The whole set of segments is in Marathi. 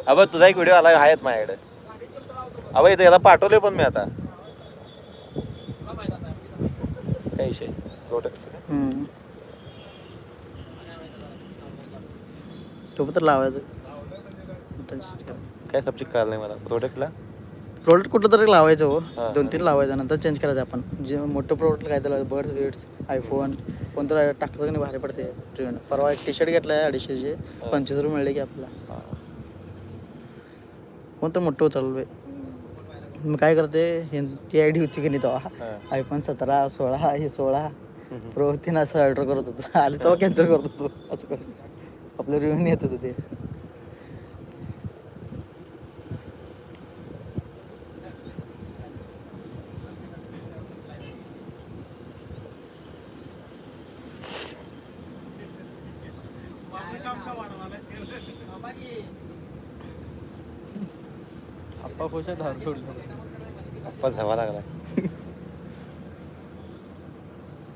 अब तुझा एक व्हिडिओ आला आहेत माझ्याकडे. अब इथं याला पाठवले पण मी आता. काय विषय प्रोडक्ट तो तर लावायचं. काय सब्जेक्ट कळलं नाही मला प्रोडक्टला. प्रोडक्ट कुठं तरी लावायचं हो. 2-3 लावायचं नंतर चेंज करायचं आपण. जे मोठं प्रोडक्ट काय त्याला बर्ड्स बिड्स आयफोन कोणतं टाकलं की नाही भारी पडते. परवा एक टी शर्ट घेतला आहे 250चे 25 रुपये मिळले की आपल्याला. कोणतं मोठं उचललं मग काय करते ती आयडी होती की नाही तेव्हा आयफोन 17 16 हे 16 प्रो 3 असं ऑर्डर करत होतो. आले तेव्हा कॅन्सल करत होतो असं करून आपलं रिव्ह्यू येत होतं ते. आप्पा खुश आहे धार सोडलं. आप्पा धावा लागला.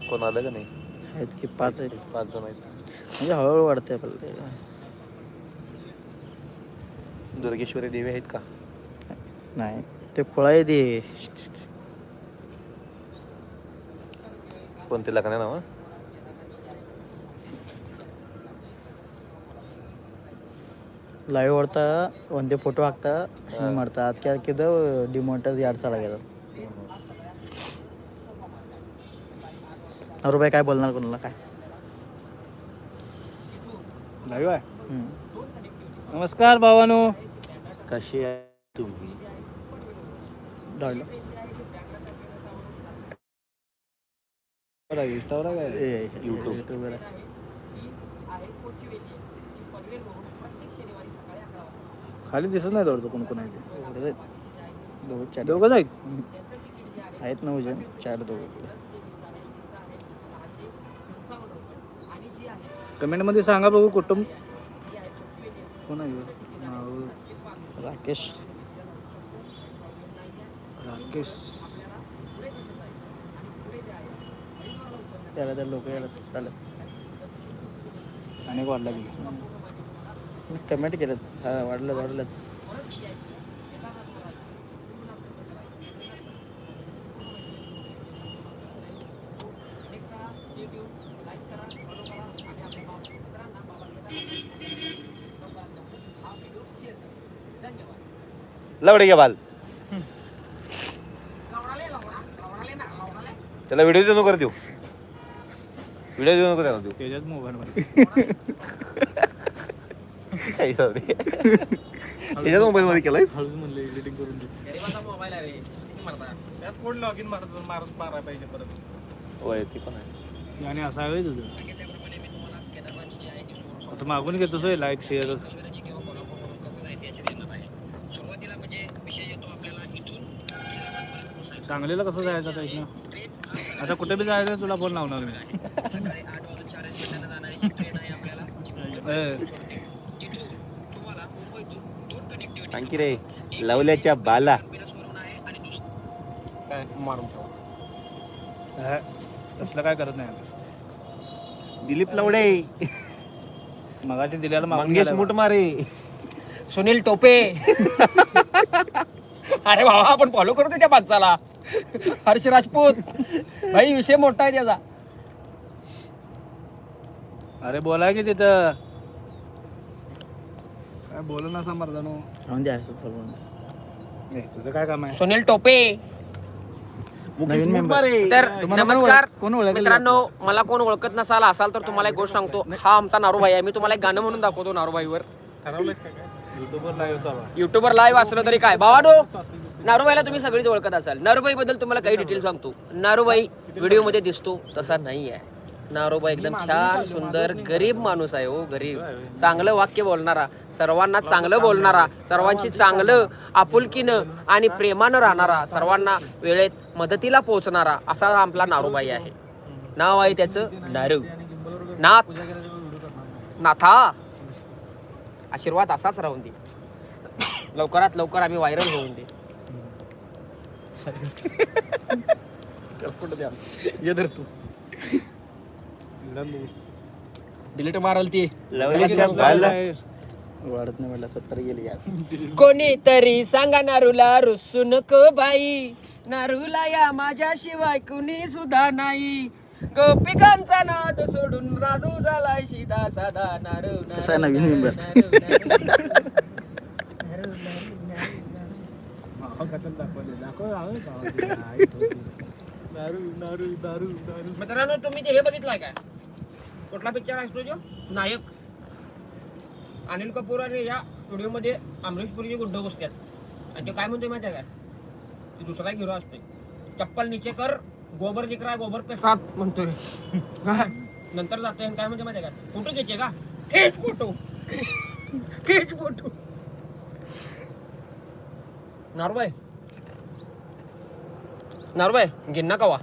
कोण आलं का नाही. आहेत की 5 आहेत. 5 जण आहेत म्हणजे हळूहळू वाढते आपल्याला ते. दुर्गेश्वरी देवी आहेत का. नाही ते खोळा आहे ते. कोणते लग्न ना लाईव्ह वाढता ಒಂದೇ ಫೋಟೋ ಹಾಕ್ತಾ ಹಿಂಗೆ ಮಾಡ್ತಾ ಅದಕ್ಕೆ ಹಾಕಿದ್ದು ಡಿಮೋಂಟೇಜ್ 2 साल ಆಗ್ಯದ. रुपये काय बोलणार कोणाला काय. लाईव्ह आहे. नमस्कार भावानो. कशी आहे तुम्ही. डायलॉग इंस्टावर आहे काय. यूट्यूबवर खाली दिसत नाही दौडतो कोण कोण आहे ते. दोघं आहेत. आहेत 9 जण 4 दोघं. कमेंट मध्ये सांगा बघू कुटुंब कोण आहे. राकेश याला त्या लोक याला चालत आणि वाढला की कमेंट केलं. हा वाढलं. लवडे घ्या बाल. त्याला व्हिडिओ देऊ नको देऊ. व्हिडिओ देऊ नको त्याला देऊ. त्याच्यात मोबाईल मध्ये त्याच्याच मोबाईल मध्ये केलाय. हळूच म्हणले एडिटिंग करून दे. त्यात कोण लॉग इन मारायला पाहिजे परत. होय ती पण आहे. आणि असं आहे तुझं असं मागून घेतोस लाईक शेअर. सांगलीला कसं जायचं आता इथनं. आता कुठे बी जायचं तुला फोन लावणार मी. आणखी रे लवल्याच्या बाला काय मारून तसलं काय करत नाही. दिलीप लवडे मगाशी दिल्याला मंगेश मुटमारे सुनील टोपे. अरे बाबा आपण फॉलो करतो त्या माणसाला. हर्ष राजपूत भाई विषय मोठा आहे त्याचा. अरे बोलाय की तिथं काय बोलू ना समर्थानो. तुझं काय काम आहे. सुनील टोपे. नवीन मेंबर. तर तुम्हाला नमस्कार कोण ओळखेल? मित्रांनो. मला कोण ओळखत नसाल असाल तर तुम्हाला एक गोष्ट सांगतो. हा आमचा नारूभाई आहे. मी तुम्हाला एक गाणं म्हणून दाखवतो नारूभाईवर. ठरवलंयस काय युट्यूबवर लाईव्ह चालू आहे. युट्यूबवर लाईव्ह असलं तरी काय भावानो. नारूबाईला तुम्ही सगळीच ओळखत असाल. नारूबाई बद्दल तुम्हाला काही डिटेल सांगतो. नारूबाई व्हिडिओ मध्ये दिसतो तसा नाही आहे. नारूबाई एकदम छान सुंदर गरीब माणूस आहे. हो गरीब. चांगलं वाक्य बोलणारा, सर्वांना चांगलं बोलणारा, सर्वांची चांगलं आपुलकीनं आणि प्रेमानं राहणारा, सर्वांना वेळेत मदतीला पोहोचणारा असा आपला नारूबाई आहे. नाव आहे त्याचं नारू. नाथा आशीर्वाद असाच राहून दे. लवकरात लवकर आम्ही व्हायरल होऊन दे. ये धर तू डिलीट मारल ती. वाढत नाही म्हटलं 70 गेली आज. कोणीतरी सांगा नारूला रुसू नको बाई, नारूला या माझ्याशिवाय कुणी सुद्धा नाही. गोपिकांचा नाद सोडून राधू झालाय सीधा साधा. नारू कसा आहे नवीन मेंबर? मित्रांनो तुम्ही ते हे बघितलंय काय? कुठला पिक्चर असतो जो नायक अनिल कपूर आणि या स्टुडिओ मध्ये अमरीश पुरीचे गुड्ड बसतात आणि तो काय म्हणतोय माहिती आहे काय? ते दुसरा हिरो असतोय, चप्पल नीचे कर, गोबर दिख रहा है गोबर पे साथ म्हणतोय. नंतर जाते काय म्हणते माहिती आहे काय? फोटो घ्यायचे का? खीच फोटो, खीच फोटो. नारूबाई नारूबाई गिन्ना कवा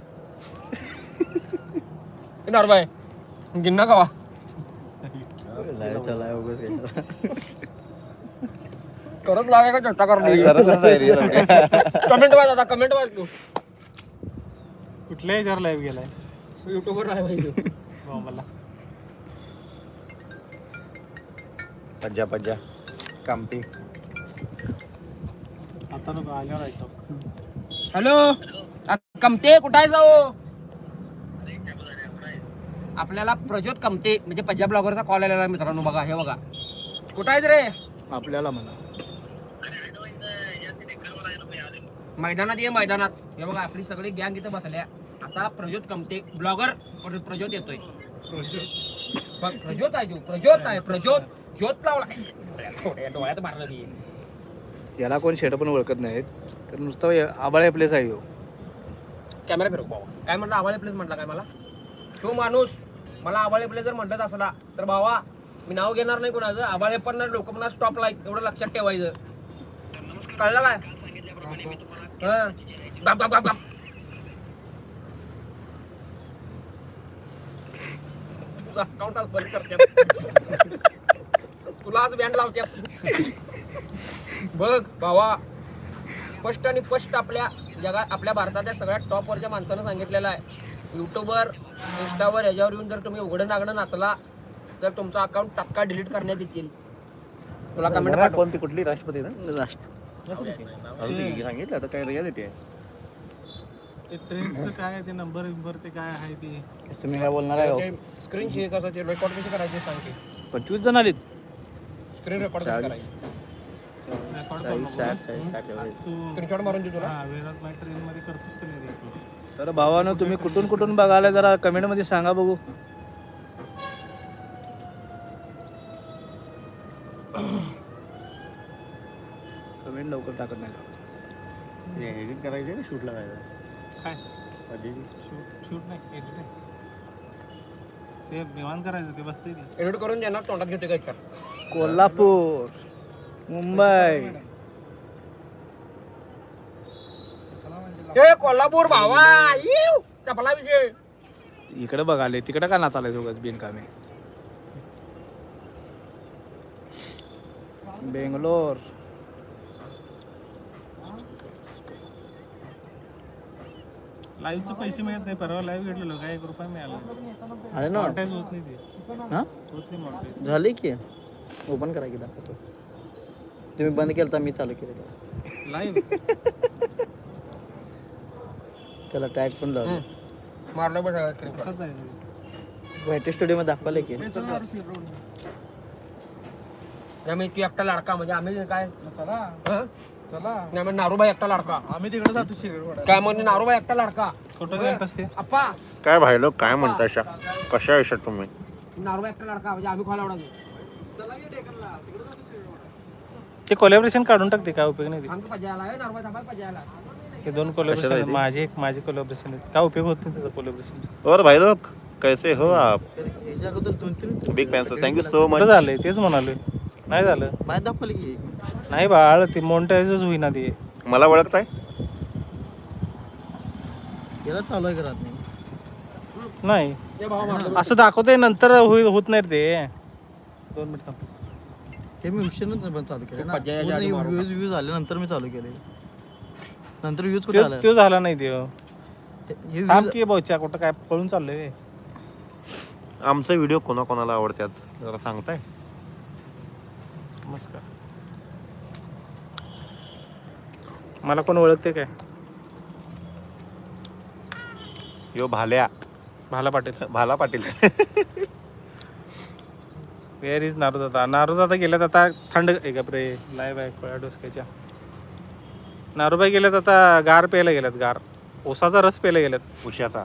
नारूबाई गिन्ना कवा लाईव्ह चालाय उगाच काय. करत लावाय का चट्टा करून कमेंट वाच आता कमेंट वाच तू कुठल्या याच्यावर लाईव्ह गेलाय? युट्यूबवर लाईव्ह आहे मला पंजा पंजा कामती. आता नको आल्यावर ऐकतो. हॅलो कमते कुठं आहे जाऊ? आपल्याला प्रज्योत कमते म्हणजे पंजाब ब्लॉगरचा कॉल आलेला मित्रांनो. बघा हे बघा कुठं आहेस रे? आपल्याला म्हणा मैदानात ये मैदानात. हे बघा आपली सगळी गँग इथं बसल्या. आता प्रज्योत कमते ब्लॉगर प्रज्योत येतोय. प्रज्योत आहे प्रज्योत आहे प्रज्योत ज्योत लावला डोळ्यात मारलं मी. याला कोण शेट पण ओळखत नाहीत तर नुसतं आबाळे प्लेस आहे. कॅमेरा फिरव बाबा. काय म्हटलं आवाळे प्लेस म्हटला काय मला? तो माणूस मला आवाळे प्लेस जर म्हटलं असला तर बाबा मी नाव घेणार नाही कोणाचं. आवाळे पण नाही लोक पण स्टॉप लाईक एवढं लक्षात ठेवायचं. कळलं काय? गप गप गप गप. तुझा अकाउंट आज बंद करते. तुला आज बँड लावते बघ भावा. स्पष्ट आणि स्पष्ट आपल्या जगात आपल्या भारताच्या सगळ्यात टॉपवरच्या माणसानं सांगितलेलं आहे, युट्यूबवर इंस्टावर याच्यावर येऊन जर तुम्ही उघडं नागडं नाचला तर तुमचं अकाउंट तात्काळ डिलीट करण्यात येतील. तुला कमेंट पाठव. कोणती कुठली राष्ट्रपती ना राष्ट्र सांगितलं आता काय रियालिटी आहे. ते ट्रेनचं काय आहे ते नंबर विंबर ते काय आहे ते तुम्ही काय बोलणार आहे? स्क्रीन शेअर कसं ते रेकॉर्ड कसं करायचे सांग की. 25 जण आलीत. स्क्रीन रेकॉर्ड कसं 40 करायचं? 60 स्क्रीनशॉट मारून दे तुला. ट्रेन मध्ये करतोस का नाही? तर भावानं तुम्ही कुठून कुठून बघायला जरा कमेंट मध्ये सांगा बघू. कमेंट लवकर टाकत नाही. एडिट करायचे ना शूटला जायचं. काय शूट नाही एडिट आहे ते निवांत करायचं ते बसते ते. एडिट करून देणार तोंडात घेते काय कर. कोल्हापूर मुंबई ए कोल्हापूर भावा येऊ चपला विषय. इकडे बघाले तिकडे का नाचालाय दोघंच बिनकामे. बेंगलोर लाईव्हचे पैसे मिळत नाही. परवा लाईव्ह घेतलेलो काय 1 रुपया मिळाला. अरे ना मॉनिटाईज होत नाही ते. हा होत नाही मॉनिटाईज. झाले की ओपन करा की दाखवतो. तुम्ही बंद केलं तर मी चालू केलं. लाईव्ह त्याला टॅग पण लावलं. मारलं बघ कसाच आहे व्हाईट स्टुडिओ मध्ये दाखवलं की आम्ही तू एकटा लाडका म्हणजे आम्ही काय चला हं? चला नाही म्हणजे नारूबाई एकटा लाडका. आम्ही तिकडे जातो सिगरेट काय म्हणजे नारूबाई एकटा लाडका. कुठं गेलत असते अप्पा काय भाईलो काय म्हणता अशा कशा आयुष्यात तुम्ही? नारूबाई एकटा लाडका म्हणजे आम्ही खोला उडालो. ते कोलॅबरेशन काढून टाकते काय उपयोग नाही ते. सांग पजायला नारूबाई थांबाय पजायला. हे 2 कोलॅबरेशन माझे कोलॅबरेशन आहेत. काय उपयोग होत नाही त्याचा कोलॅबरेशन. और भाई लोग कैसे हो आप? याच्या अगोदर 2-3 big fan sir thank you so much. झालंय तेच म्हणालोय. नाही झालं माझ्या दाखवलं की नाही बाळ ते मोनिटाईजच होईना ते. मला ओळखताय? याला चालू आहे करत नाही. नाही ते भाव मारलं. असं दाखवतंय नंतर होत नाही रे ते. 2 मिनिट थांब. हे मी विषयच पण चालू केलं ना. पज्जाच्या आधी मारू व्ह्यूज व्ह्यूज आल्यानंतर मी चालू केले. नंतर व्ह्यूज कुठे आला? तो झाला नाही त्यो. हे थांब views- की बोच्या कुठं काय पळून चाललोय. आमचा व्हिडिओ कोणाकोणाला आवडतात जरा सांगताय? नमस्कार. मला कोण ओळखते काय? यो भाल्या भाला पाटील. भाला पाटील. वेअर इज नारूदादा? नारूदादा गेल्यात आता थंड रे लाईव्ह आहे कोळ्या डोसक्याच्या. नारूबाई गेल्यात आता गार प्यायला गेल्यात. गार ऊसाचा रस प्यायला गेल्यात. उशाचा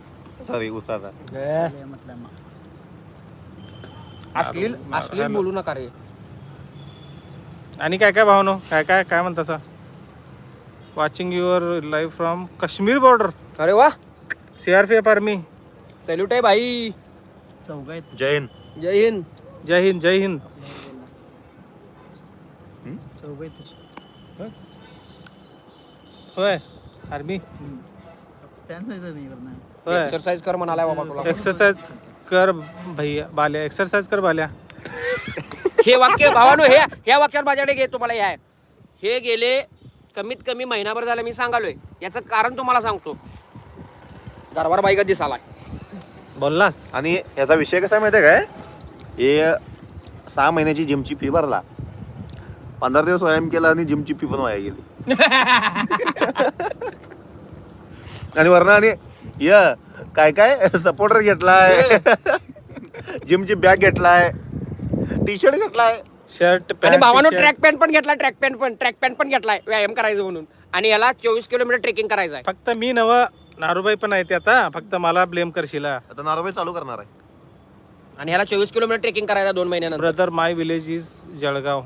सॉरी उसाचा. अश्लील बोलू नका रे. आणि काय काय भावनो काय काय काय म्हणता सा? Watching your live from Kashmir border. अरे वा, CRPF आर्मी. सॅल्यूट आहे भाई. चौघ आहेत. जय हिंद. जय हिंद. जय हिंद जय हिंद. चौघ आहेत. होय आर्मी. फॅन जायचं नाही करणार. होय एक्सरसाइज कर म्हणालाय बाबा तुला. एक्सरसाइज कर भैया बाल्या. एक्सरसाइज कर बाल्या. हे वाक्य भावानो ह्या वाक्यावर माझ्याकडे घे. तुम्हाला हे आहे. हे गेले कमीत कमी महिनाभर झालं मी सांगालोय. याचं कारण तुम्हाला सांगतो. गरबार बाई कधी दिसालाय. बोललास. आणि याचा विषय कसा आहे माहिती आहे काय? हे 6 महिन्याची जिमची फी भरला, 15 दिवस व्यायाम केला आणि जिमची फी पण वाया गेली. आणि वरनं आणि काय काय सपोर्टर घेतलाय, जिमची बॅग घेतलाय, टी शर्ट घेतलाय, शर्ट आणि भावानो ट्रॅक पॅन्ट पण घेतला. ट्रॅक पॅन्ट पण घेतलाय व्यायाम करायचं म्हणून. आणि याला 24 किलोमीटर ट्रेकिंग करायचं आहे. फक्त मी नव नारूबाई पण आहे ते आता. फक्त मला ब्लेम करशील. आता नारोबाई चालू करणार आहे. आणि याला 24 किलोमीटर ट्रेकिंग करायचं 2 महिन्यानंतर. Brother my village is Jalgaon.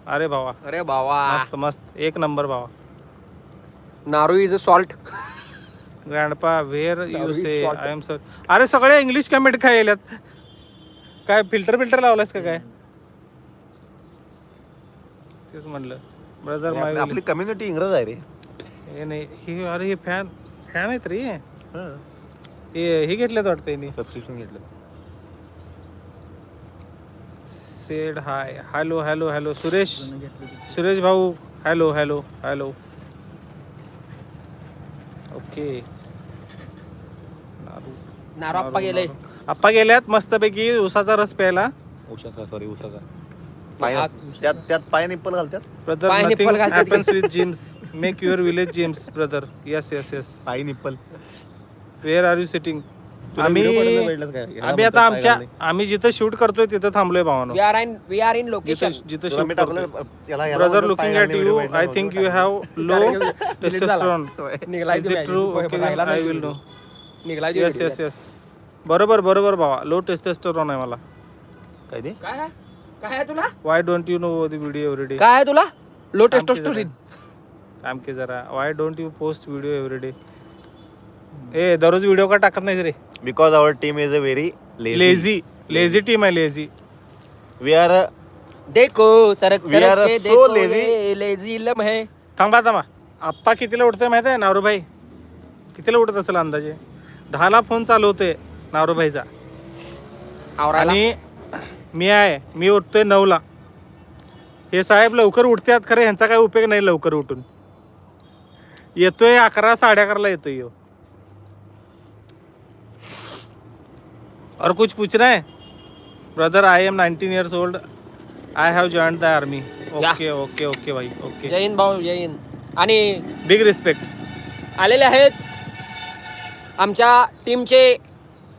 अरे भावा अरे भावा, मस्त मस्त एक नंबर भावा. Naru is a salt. Grandpa where you say I am sir. अरे सगळे इंग्लिश कमेंट काय येल्यात. काय फिल्टर लावलायस का काय? तेच म्हणलं ब्रदर माय आपली कम्युनिटी इंग्रज आहे रे. हे नाही हे. अरे हे फॅन आहेत रे. हं. हे घेतल्यात वाटतं यांनी. सबस्क्रिप्शन घेतलं. Said hi. Hello hello hello Suresh भाऊ. Hello hello hello. Okay. Naru Appa गेले. आप्पा गेल्यात मस्तपैकी उसाचा रस प्यायला. उसाचा सॉरी उसाचा. त्यात पायनॅपल घालतात. ब्रदर Pineapple नथिंग घालतात. Happens with gyms. Make your village gyms brother. Yes yes yes. Pineapple. Where are you sitting? आम्ही आता आम्ही जिथं शूट करतोय तिथं थांबलोय भावानो. We are in location. जिथं शूट करतोय. Brother looking at you I think you have low testosterone. निघलाय is it true? Okay I will know. निघलाय. Yes yes yes. बरोबर भावा. लो टेस्टोस्टेरोन आहे मला. काय ते? काय आहे तुला? Why don't you know the video every day? काय आहे तुला? Low testosterone. थांब की जरा. Why don't you post video every day? ए दररोज व्हिडिओ का टाकत नाही रे? Because our team is a very lazy team आहे. लेझी. वी आर देखो सरक We are सरक के so देखो lazy. ये लेझी लम्हे. थांबा. आप्पा कितीला उठतोय माहिती आहे नारूभाई? कितीला उठत असेल अंदाजे? 10ला फोन चालू होते नारूभाईचा. आवरायला. आणि मी उठतोय 9ला. हे साहेब लवकर उठतात खरं ह्यांचा काय उपयोग नाही. लवकर उठून येतोय 11 साडे11ला येतोय. और कुछ पूछना है brother? I am 19 years old. I have joined the army. Okay भाई. ओके. जय हिंद भाऊ, जय हिंद. आणि बिग रिस्पेक्ट. आलेले आहेत आमच्या टीमचे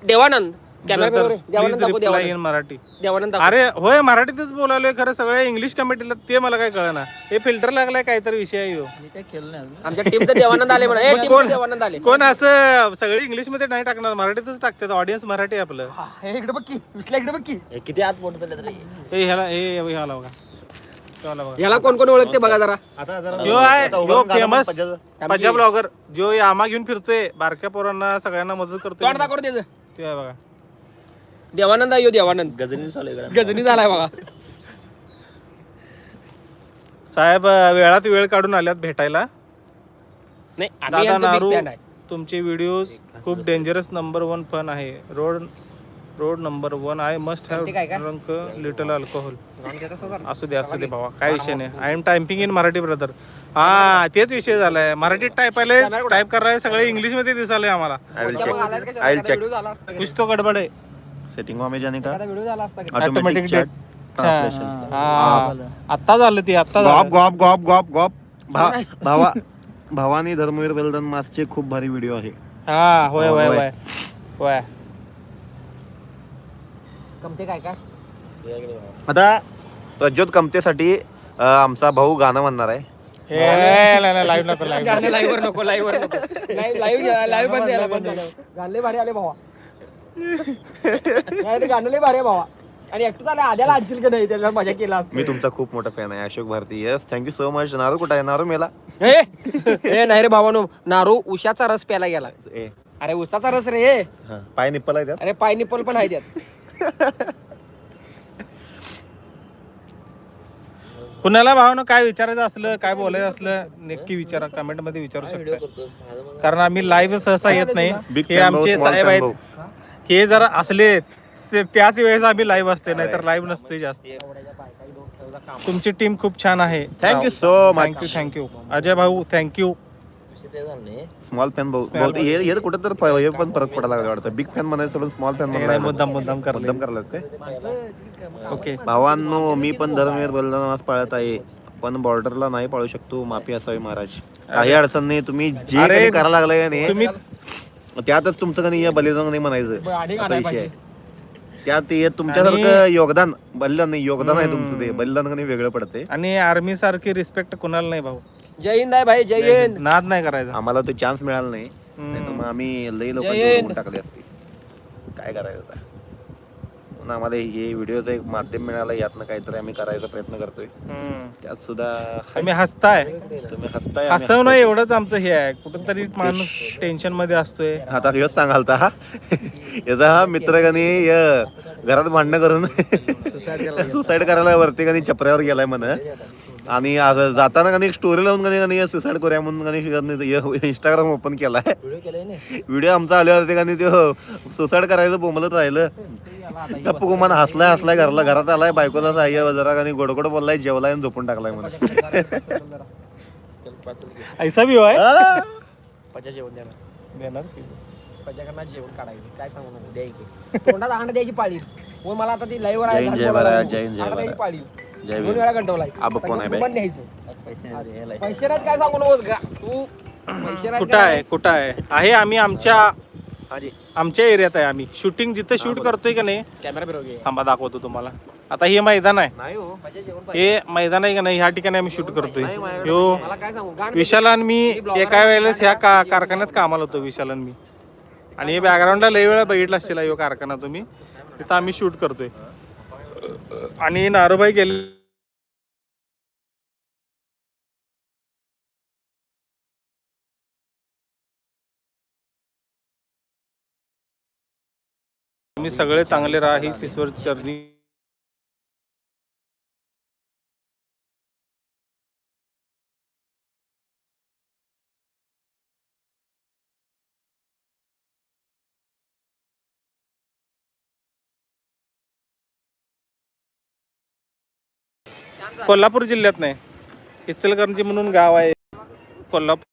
देवानंद. कॅमेरा देवानंद दाखव. इन मराठी. देवानंद दाखव. अरे होय मराठीतच बोलालोय खरं. सगळे इंग्लिश कमेंटला ते मला काय कळना. हे फिल्टर लागलाय काहीतरी विषय आहे. मी काय केलं नाही अजून. आमच्या टीमचं देवानंद आले म्हणा. कोण? देवानंद आले. कोण असं सगळे इंग्लिश मध्ये नाही टाकणार, मराठीतच टाकतात. ऑडियन्स मराठी आहे आपलं. हे इकडे बघ की. विसला इकडे बघ की. किती आत पोट झाले तरी. ह्याला बघा. याला कोण कोण ओळखते बघा जरा. आता जरा यो आहे आता यो उभारून घाला फेमस मग पज्जाचं. पंजाब ब्लॉगर जो आमा घेऊन फिरतोय. बारक्या पोरांना सगळ्यांना मदत करतोय. तोंड दाखव त्याचं. ते आहे बघा. देवानंद आहे देवानंद. गजनी चालू आहे. गजनी झालाय बघा. साहेब वेळात वेळ काढून आल्यात भेटायला. नाही आम्ही दादा यांचं नारू big fan आहे. तुमचे व्हिडिओज खूप डेंजरस. नंबर 1 फन आहे. Road road number 1 I must have drunk little alcohol. असू दे भावा, काय विषय नाही. I am typing in Marathi brother. हा तेच विषय झालाय. मराठीत टाईप करायला सगळे इंग्लिश मध्ये दिसाले आम्हाला. आय विल चेक कुछ तो गडबड आहे. सेटिंग में जाने का ऑटोमॅटिक चॅट ट्रान्सलेशन. आता झालं ते आता गॉप गॉप गॉप गॉप गॉप भावा भवानी धर्मवीर बेलदन मासचे खूप भारी व्हिडिओ आहे. हा होय होय होय होय. कमते काय काय आता प्रज्योत कमतेसाठी आमचा भाऊ गाणं म्हणणार आहे. लाईव्ह नको लाईव्ह गाणे लाईव्ह नको लाईव्ह बंद यायला बंद झालं. गाणे भारी आले भावा. गाणं लय भारी आहे भावा. आणि एकटं आलं आद्याला आणशील का नाही, त्याला मजा केला. मी तुमचा खूप मोठा फॅन आहे Ashok Bharti. Yes thank you so much. Naru कुठं आहे? नारू मेला. हे नाही रे भावानो, नारू उशाचा रस प्यायला गेला. ए अरे उसाचा रस रे. हा, पाय निप्पल आहे त्यात. अरे पायनिपल पण आहे त्यात. कुणाला भावना काय विचारायचं असलं, काय बोलायचं असलं, नक्की विचारा, कमेंट मध्ये विचारू शकता. कारण आम्ही लाईव्ह सहसा येत नाही. Big हे fan भाऊ, आमचे small साहेब fan आहेत, भाऊ. हे जरा असले त्याच वेळेस आम्ही लाईव्ह असते, नाहीतर लाईव्ह नसतोय जास्त. तुमची टीम खूप छान आहे. Thank you so much. Thank you Ajay भाऊ, थँक्यू. स्मॉल फॅन भाऊ. हे कुठं तर हे पण फरक पडायला लागला वाटतं. बिग फॅन म्हणायचं सोडून स्मॉल फॅन म्हणायला मुद्दाम करले. मुद्दाम करायला काय. ओके भावांनो मी पण धर्मवीर बलिदान मास पाळत आहे, पण बॉर्डरला नाही पाळू शकतो. माफी असावी महाराज. काही अडचण नाही. तुम्ही जे अरे, काही करायला लागलाय का तुम्ही नाही त्यातच तुमचं का नाही या बलिदान नाही म्हणायचं असा विषय आहे. त्यात हे तुमच्यासारखं योगदान बलिदान नाही, योगदान आहे तुमचं. ते बलिदान का नाही वेगळं पडते. आणि आर्मी सारखी रिस्पेक्ट कुणाला नाही भाऊ. जय हिंद आहे भाई, जय हिंद. नाद नाही करायचा. आम्हाला तो चान्स मिळाला नाही, नाहीतर मग आम्ही लई जय हिंद. लोक टाकले असते. काय करायचं आता. पण आम्हाला हे व्हिडिओचं एक माध्यम मिळालं, यातनं काहीतरी आम्ही करायचा प्रयत्न करतोय. त्यात सुद्धा तुम्ही हसताय, तुम्ही हसताय. हसव नाही एवढंच आमचं हे आहे. कुठंतरी माणूस टेन्शन मध्ये असतोय. आता ह्योच सांगालता हा याचा हा मित्र का नाही घरात भांडणं करून सुसाईड करायला वरती का नाही छपऱ्यावर गेलाय म्हण. आणि असं जाताना का नाही स्टोरी लावून का नाही सुसाईड करूया म्हणून इंस्टाग्राम ओपन केलाय. व्हिडिओ आमचा आल्यावरती का नाही तो सुसाईड करायचं बोंबलत राहिलं. गप्प गुमान हसलाय घरात आलाय, बायकोला साह्य जरा का नाही गोडगोड बोललाय, जेवलाय आणि झोपून टाकलाय म्हणून. ऐसा भी होय. पजा जेवण देणार. पजाकडनं जेवण काढायचं. काय सांगू नको, द्यायची तोंडात अंड द्यायची पाळी. मग मला आता ती लाईव्ह जय हिंद, जय महाराज, जय हिंद, जय द्यायची महाराज. पाळी. जय 2 वेळा गंटवलाय. अब कोण आहे बे? पण न्यायचं. पैसे नाहीत काय सांगू नकोस का तू. पैसे नाहीत कुठं आहे आम्ही आमच्या एरियात आहे. आम्ही शूटिंग जिथं शूट करतोय का नाही, कॅमेरा फिरव. थांबा दाखवतो तुम्हाला. आता हे मैदान आहे, नाही हो. पजा जेवण हे मैदान आहे का नाही, ह्या ठिकाणी आम्ही शूट करतोय. ह्यो मला काय सांगू गाणं विशाल आणि मी एका वेळेलाच ह्या कारखान्यात कामाला होतो, विशाल आणि मी. आणि हे बॅकग्राऊंडला लई वेळा बघितला असतील ह्यो कारखाना तुम्ही. तिथं आम्ही शूट करतोय. आणि नारोबाई गेले तुम्ही सगळे चांगले राहा हीच ईश्वर चरणी. कोल्हापूर जिल्ह्यात नाही, इचलकरंजी म्हणून गाव आहे कोल्हापूर.